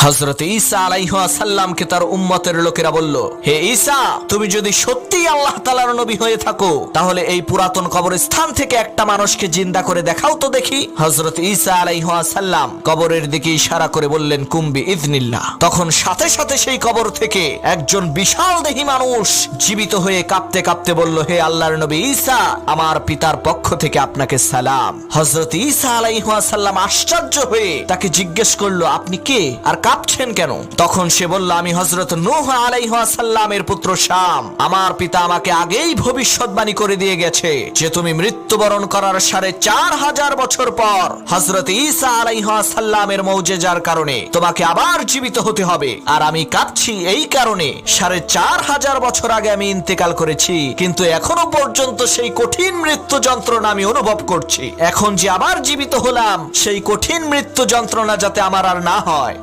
হযরত ঈসা আলাইহিস সালামকে তার উম্মতের লোকেরা বলল, হে ঈসা, তুমি যদি সত্যিই আল্লাহ তাআলার নবী হয়ে থাকো তাহলে এই পুরাতন কবরস্থান থেকে একটা মানুষকে জিন্দা করে দেখাও তো দেখি। হযরত ঈসা আলাইহিস সালাম কবরের দিকে ইশারা করে বললেন, কুম বিইذনিল্লাহ। তখন সাথে সাথে সেই কবর থেকে একজন বিশাল দেহী মানুষ জীবিত হয়ে কাঁপতে কাঁপতে বলল, হে আল্লাহর নবী ঈসা, আমার পিতার পক্ষ থেকে আপনাকে সালাম। হযরত ঈসা আলাইহিস সালাম আশ্চর্য হয়ে তাকে জিজ্ঞেস করলো, আপনি কে আর কাঁপছেন কেন? তখন সে বলল, আমি হযরত নূহ আলাইহিস সালামের পুত্র শাম। আমার পিতা আমাকে আগেই ভবিষ্যৎবাণী করে দিয়ে গেছে যে তুমি মৃত্যুবরণ করার ৪৫০০ বছর পর হযরত ঈসা আলাইহিস সালামের মুজিজার কারণে তোমাকে আবার জীবিত হতে হবে। আর আমি কাঁপছি এই কারণে ৪৫০০ বছর আগে আমি ইন্তেকাল করেছি, কিন্তু এখনো পর্যন্ত সেই কঠিন মৃত্যু যন্ত্রণা আমি অনুভব করছি। এখন যে আবার জীবিত হলাম, সেই কঠিন মৃত্যু যন্ত্রণা যাতে আমার আর না হয়।